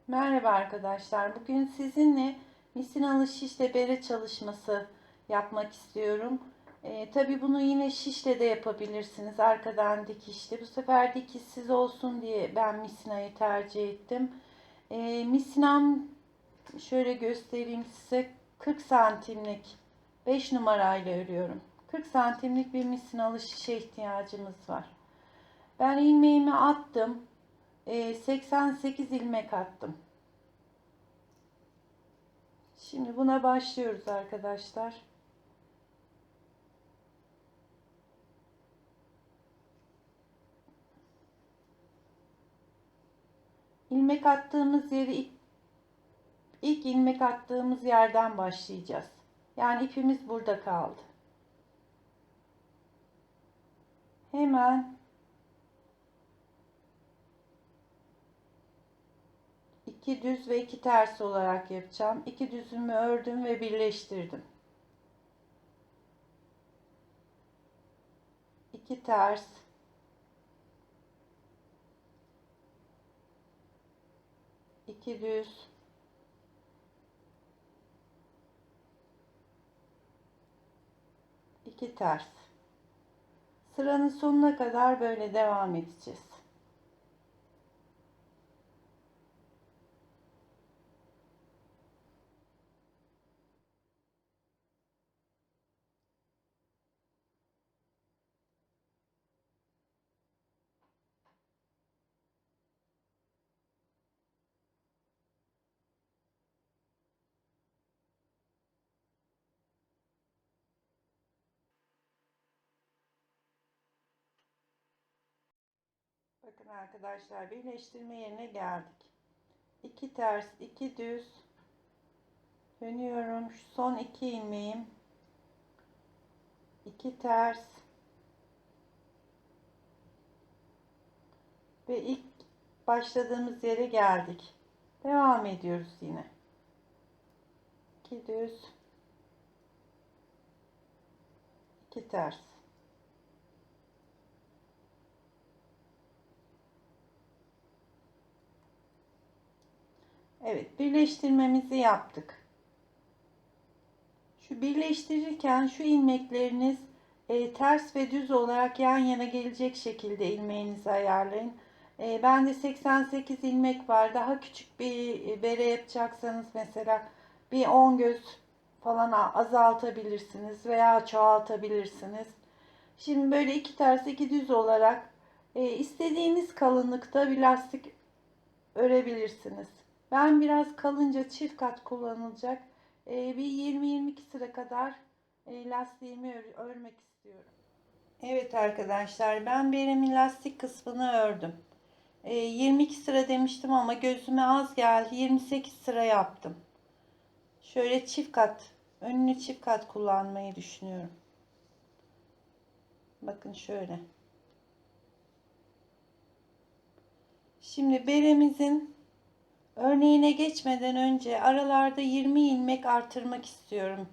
Merhaba arkadaşlar. Bugün sizinle misinalı şişle bere çalışması yapmak istiyorum. Tabii bunu yine şişle de yapabilirsiniz. Arkadan dikişli. Bu sefer dikişsiz olsun diye ben misinayı tercih ettim. Misinam şöyle göstereyim size. 40 santimlik 5 numarayla örüyorum. 40 santimlik bir misinalı şişe ihtiyacımız var. Ben ilmeğimi attım. 88 ilmek attım. Şimdi buna başlıyoruz arkadaşlar. İlmek attığımız yeri ilk ilmek attığımız yerden başlayacağız. Yani ipimiz burada kaldı. Hemen iki düz ve iki ters olarak yapacağım. İki düzümü ördüm ve birleştirdim. İki ters, iki düz, iki ters. Sıranın sonuna kadar böyle devam edeceğiz. Bakın arkadaşlar, birleştirme yerine geldik. İki ters, iki düz dönüyorum. Şu son iki ilmeğim, iki ters ve ilk başladığımız yere geldik. Devam ediyoruz yine. İki düz, iki ters. Evet, birleştirmemizi yaptık. Şu birleştirirken şu ilmekleriniz ters ve düz olarak yan yana gelecek şekilde ilmeğinizi ayarlayın. Bende 88 ilmek var. Daha küçük bir bere yapacaksanız mesela bir 10 göz falan azaltabilirsiniz veya çoğaltabilirsiniz. Şimdi böyle iki ters iki düz olarak istediğiniz kalınlıkta bir lastik örebilirsiniz. Ben biraz kalınca çift kat kullanılacak bir 20-22 sıra kadar lastiğimi örmek istiyorum. Evet arkadaşlar, ben beremin lastik kısmını ördüm. 22 sıra demiştim ama gözüme az geldi. 28 sıra yaptım. Şöyle çift kat, önünü çift kat kullanmayı düşünüyorum. Bakın şöyle. Şimdi beremizin örneğine geçmeden önce aralarda 20 ilmek artırmak istiyorum.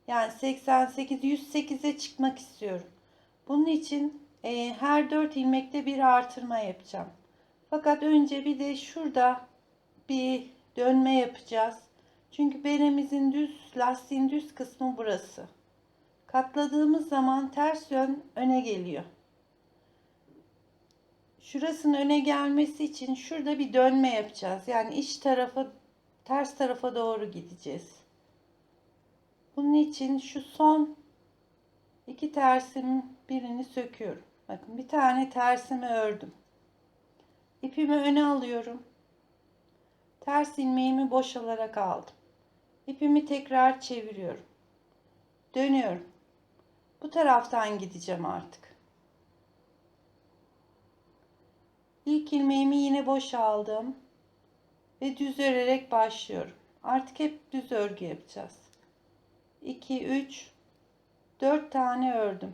Yani 88, 108'e çıkmak istiyorum. Bunun için her 4 ilmekte bir artırma yapacağım. Fakat önce bir de şurada bir dönme yapacağız. Çünkü beremizin lastiğin düz kısmı burası. Katladığımız zaman ters yön öne geliyor. Şurasının öne gelmesi için şurada bir dönme yapacağız. Yani iç tarafa, ters tarafa doğru gideceğiz. Bunun için şu son iki tersimin birini söküyorum. Bakın, bir tane tersimi ördüm. İpimi öne alıyorum. Ters ilmeğimi boş alarak aldım. İpimi tekrar çeviriyorum. Dönüyorum. Bu taraftan gideceğim artık. İlk ilmeğimi yine boş aldım ve düz örerek başlıyorum. Artık hep düz örgü yapacağız. 2 3 4 tane ördüm.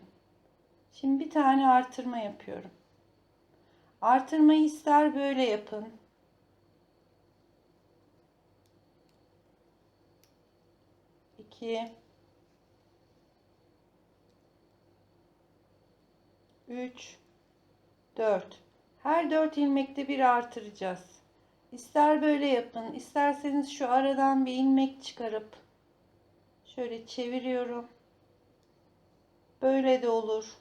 Şimdi bir tane artırma yapıyorum. Artırmayı ister böyle yapın. 2 3 4. Her 4 ilmekte bir artıracağız. İster böyle yapın, isterseniz şu aradan bir ilmek çıkarıp şöyle çeviriyorum. Böyle de olur.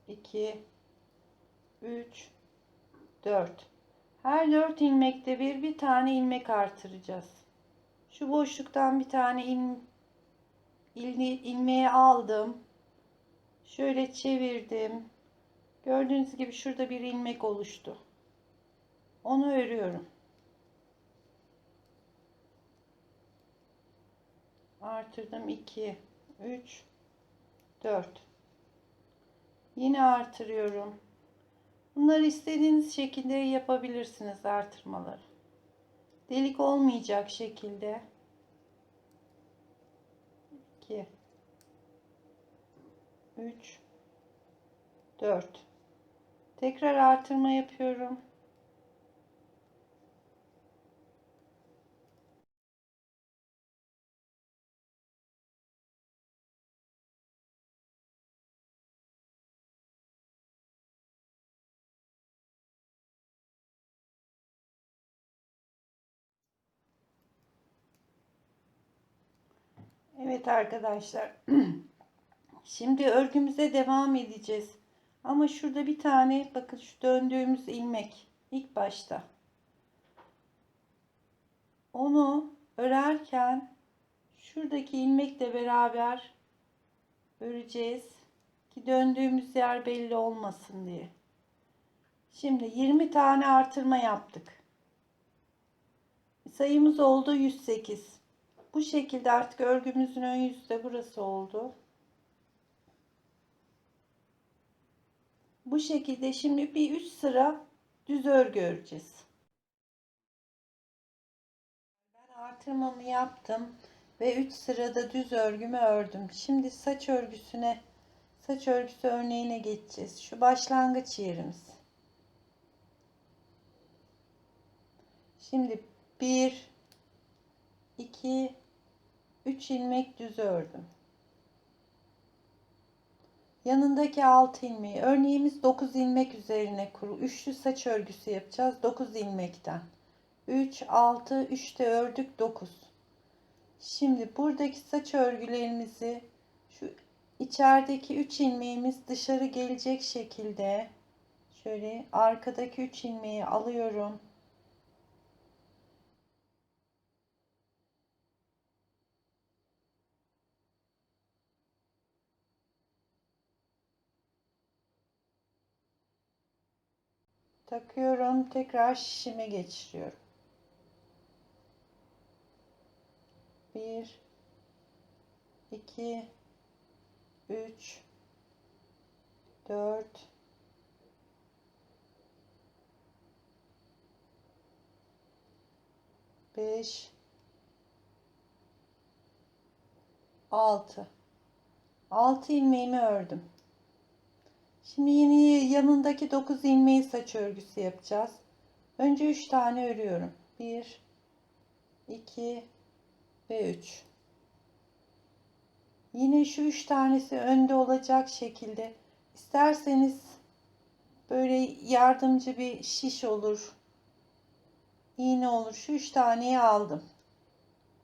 2, 3, 4. Her 4 ilmekte bir tane ilmek artıracağız. Şu boşluktan bir tane ilmeği aldım. Şöyle çevirdim. Gördüğünüz gibi şurada bir ilmek oluştu. Onu örüyorum. Artırdım 2, 3, 4. Yine artırıyorum. Bunları istediğiniz şekilde yapabilirsiniz artırmaları. Delik olmayacak şekilde. 2, 3, 4. Tekrar artırma yapıyorum. Evet arkadaşlar. Şimdi örgümüze devam edeceğiz. Ama şurada bir tane bakın şu döndüğümüz ilmek ilk başta. Onu örerken şuradaki ilmekle beraber öreceğiz ki döndüğümüz yer belli olmasın diye. Şimdi 20 tane artırma yaptık. Sayımız oldu 108. Bu şekilde artık örgümüzün ön yüzü de burası oldu. Bu şekilde şimdi bir 3 sıra düz örgü öreceğiz. Ben artırmamı yaptım ve 3 sırada düz örgümü ördüm. Şimdi saç örgüsü örneğine geçeceğiz. Şu başlangıç yerimiz. Şimdi 1, 2, 3 ilmek düz ördüm. Yanındaki 6 ilmeği, örneğimiz 9 ilmek üzerine üçlü saç örgüsü yapacağız. 9 ilmekten 3, 6, 3 de ördük 9. Şimdi buradaki saç örgülerimizi şu içerideki 3 ilmeğimiz dışarı gelecek şekilde şöyle arkadaki 3 ilmeği alıyorum. Takıyorum, tekrar şişime geçiriyorum. 1, 2, 3, 4, 5, 6. 6 ilmeğimi ördüm. Şimdi yeni yanındaki 9 ilmeği saç örgüsü yapacağız. Önce 3 tane örüyorum. 1, 2 ve 3. Yine şu 3 tanesi önde olacak şekilde. İsterseniz böyle yardımcı bir şiş olur, iğne olur. Şu 3 taneyi aldım.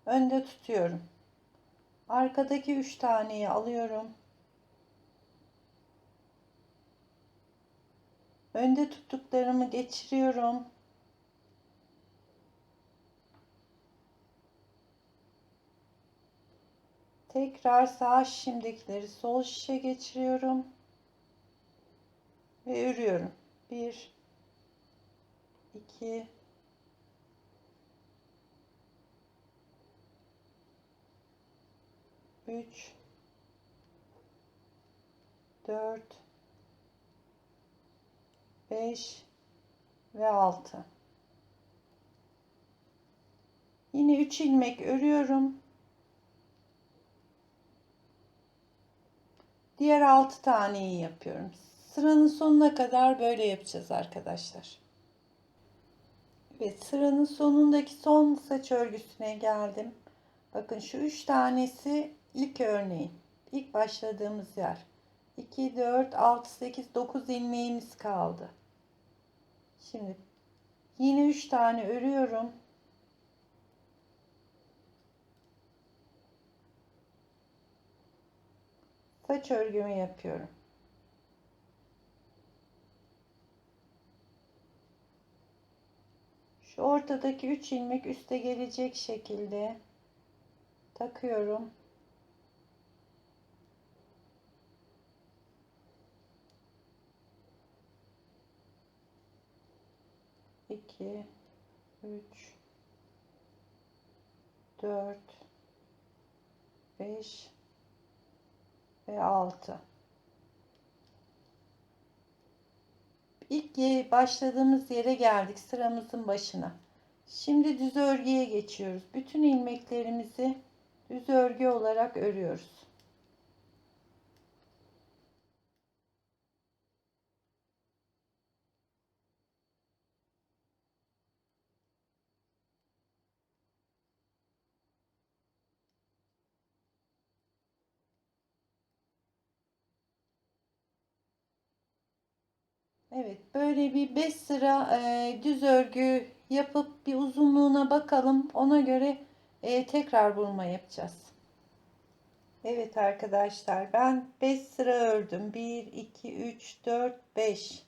Önde tutuyorum. Arkadaki 3 taneyi alıyorum. Önde tuttuklarımı geçiriyorum. Tekrar sağ şişimdekileri sol şişe geçiriyorum ve örüyorum. 1, 2, 3, 4, 5 ve 6. Yine 3 ilmek örüyorum. Diğer 6 taneyi yapıyorum. Sıranın sonuna kadar böyle yapacağız arkadaşlar. Evet, sıranın sonundaki son saç örgüsüne geldim. Bakın şu 3 tanesi ilk örneğin. İlk başladığımız yer. 2, 4, 6, 8, 9 ilmeğimiz kaldı. Şimdi yine 3 tane örüyorum. Saç örgümü yapıyorum. Şu ortadaki 3 ilmek üste gelecek şekilde takıyorum. 2, 3, 4, 5 ve 6. İlk başladığımız yere geldik, sıramızın başına. Şimdi düz örgüye geçiyoruz. Bütün ilmeklerimizi düz örgü olarak örüyoruz. Evet, böyle bir 5 sıra düz örgü yapıp bir uzunluğuna bakalım. Ona göre tekrar burma yapacağız. Evet arkadaşlar, ben 5 sıra ördüm. 1, 2, 3, 4, 5.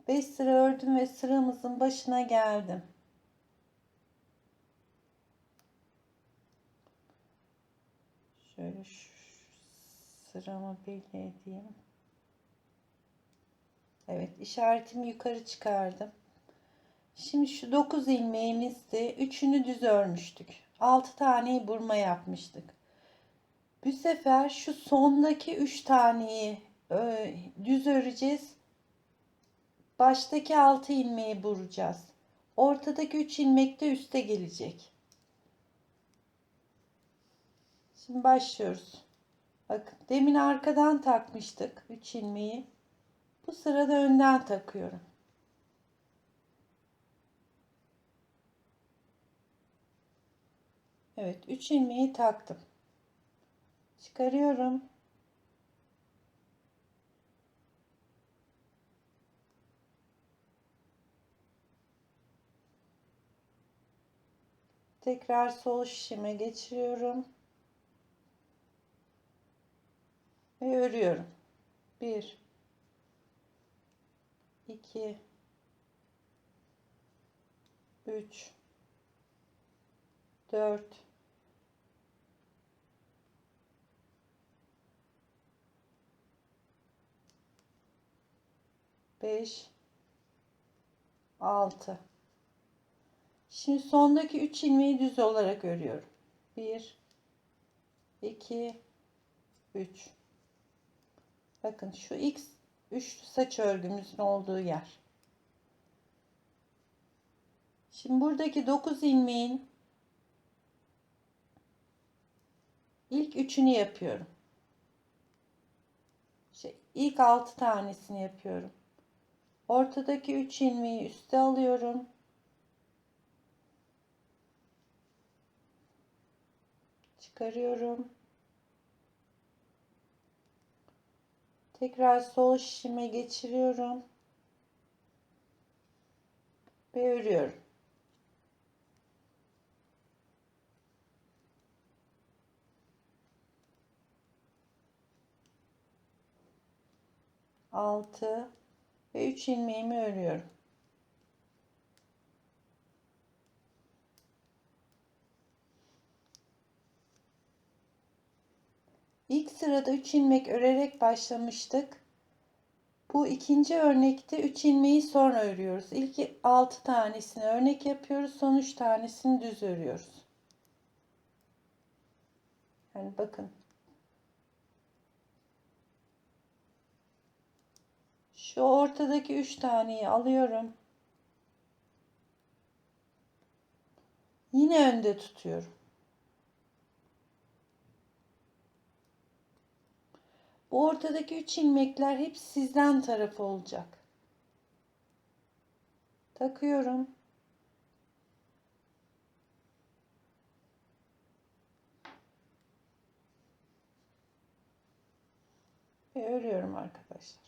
5 sıra ördüm ve sıramızın başına geldim. Şöyle sıramı belli edeyim. Evet, işaretimi yukarı çıkardım. Şimdi şu 9 ilmeğimizde 3'ünü düz örmüştük. 6 taneyi burma yapmıştık. Bu sefer şu sondaki 3 taneyi düz öreceğiz. Baştaki 6 ilmeği buracağız. Ortadaki 3 ilmek de üste gelecek. Şimdi başlıyoruz. Bakın demin arkadan takmıştık 3 ilmeği. Bu sırada önden takıyorum. Evet, 3 ilmeği taktım. Çıkarıyorum. Tekrar sol şişime geçiriyorum. Ve örüyorum. 1, 2, 3, 4, 5, 6. Şimdi sondaki 3 ilmeği düz olarak örüyorum. 1, 2, 3. Bakın şu ilk üçlü saç örgümüzün olduğu yer. Şimdi buradaki 9 ilmeğin ilk üçünü yapıyorum. İlk 6 tanesini yapıyorum. Ortadaki 3 ilmeği üste alıyorum. Çıkarıyorum. Tekrar sol şişime geçiriyorum. Ve örüyorum. Altı ve 3 ilmeğimi örüyorum. İlk sırada 3 ilmek örerek başlamıştık. Bu ikinci örnekte 3 ilmeği sonra örüyoruz. İlk 6 tanesini örnek yapıyoruz. Son 3 tanesini düz örüyoruz. Yani bakın. Şu ortadaki 3 taneyi alıyorum. Yine önde tutuyorum. Bu ortadaki 3 ilmekler hep sizden taraf olacak. Takıyorum. Ve örüyorum arkadaşlar.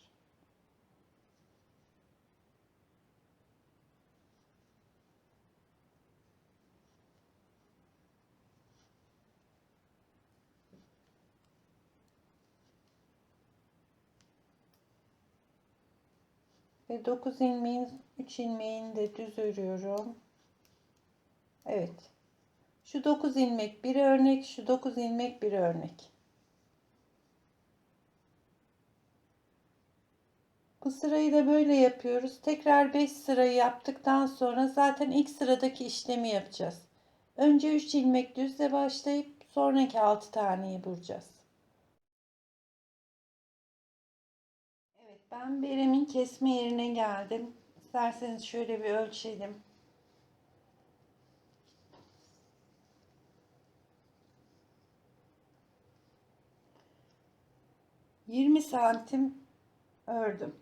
Ve 9 ilmeğin 3 ilmeğini de düz örüyorum. Evet. Şu 9 ilmek bir örnek, şu 9 ilmek bir örnek. Bu sırayı da böyle yapıyoruz. Tekrar 5 sırayı yaptıktan sonra zaten ilk sıradaki işlemi yapacağız. Önce 3 ilmek düzle başlayıp sonraki 6 taneyi vuracağız. Evet, ben beremin kesme yerine geldim. İsterseniz şöyle bir ölçelim. 20 santim ördüm.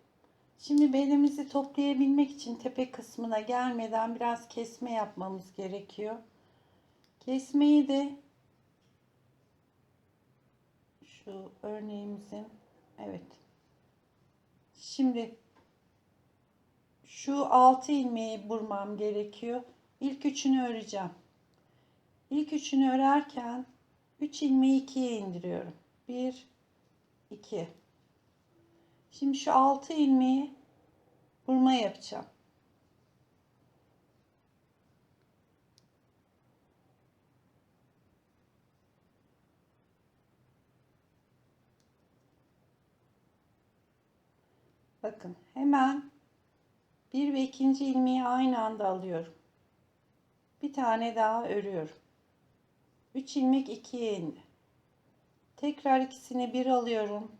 Şimdi belimizi toplayabilmek için tepe kısmına gelmeden biraz kesme yapmamız gerekiyor. Kesmeyi de şu örneğimizin, evet. Şimdi şu 6 ilmeği vurmam gerekiyor. İlk üçünü öreceğim. İlk üçünü örerken 3 ilmeği 2'ye indiriyorum. 1 2. Şimdi şu 6 ilmeği vurma yapacağım. Bakın hemen 1 ve 2. ilmeği aynı anda alıyorum. Bir tane daha örüyorum. 3 ilmek 2'ye indi. Tekrar ikisini bir alıyorum.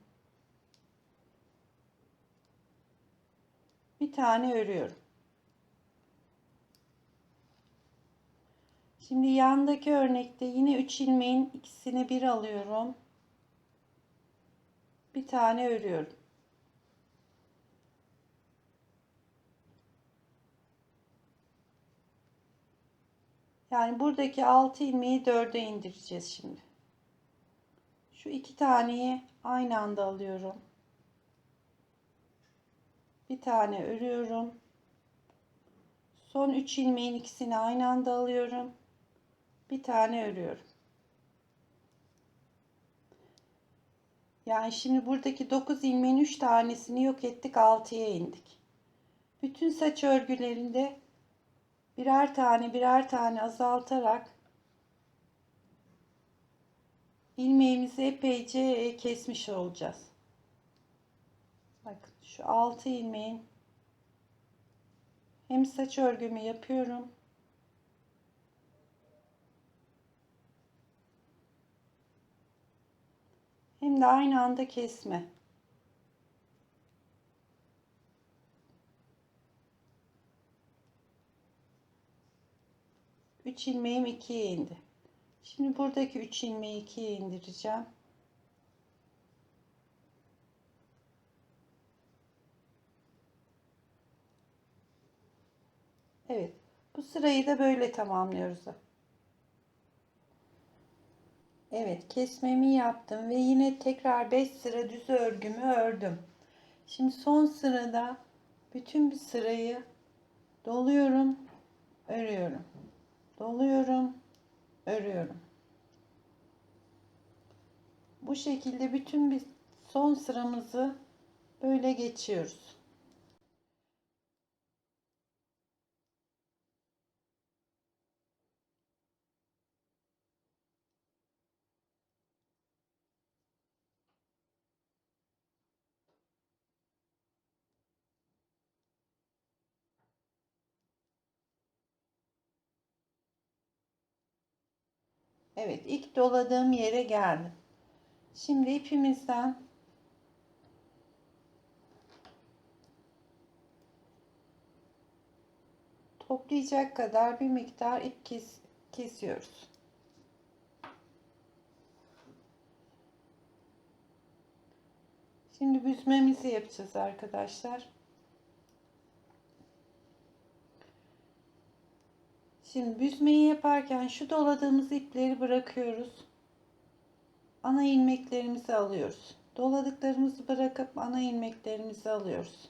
Bir tane örüyorum. Şimdi yandaki örnekte yine 3 ilmeğin ikisini bir alıyorum. Bir tane örüyorum. Yani buradaki 6 ilmeği 4'e indireceğiz şimdi. Şu iki taneyi aynı anda alıyorum. Bir tane örüyorum. Son 3 ilmeğin ikisini aynı anda alıyorum. Bir tane örüyorum. Yani şimdi buradaki 9 ilmeğin 3 tanesini yok ettik, 6'ya indik. Bütün saç örgülerinde birer tane azaltarak ilmeğimizi epeyce kesmiş olacağız. Bakın şu 6 ilmeğin hem saç örgümü yapıyorum, hem de aynı anda kesme. Üç ilmeğim 2'ye indi. Şimdi buradaki 3 ilmeği 2'ye indireceğim. Evet, bu sırayı da böyle tamamlıyoruz. Evet, kesmemi yaptım ve yine tekrar 5 sıra düz örgümü ördüm. Şimdi son sırada bütün bir sırayı doluyorum, örüyorum. Doluyorum, örüyorum. Bu şekilde bütün bir son sıramızı böyle geçiyoruz. Evet, ilk doladığım yere geldim. Şimdi ipimizden toplayacak kadar bir miktar ip kesiyoruz. Şimdi büzmemizi yapacağız arkadaşlar. Şimdi büzmeyi yaparken şu doladığımız ipleri bırakıyoruz. Ana ilmeklerimizi alıyoruz. Doladıklarımızı bırakıp ana ilmeklerimizi alıyoruz.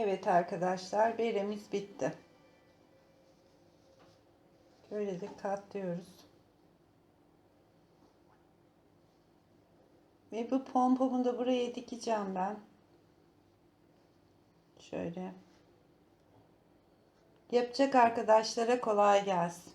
Evet arkadaşlar, beremiz bitti. Böyle de katlıyoruz. Ve bu pompomu da buraya dikeceğim ben. Şöyle. Yapacak arkadaşlara kolay gelsin.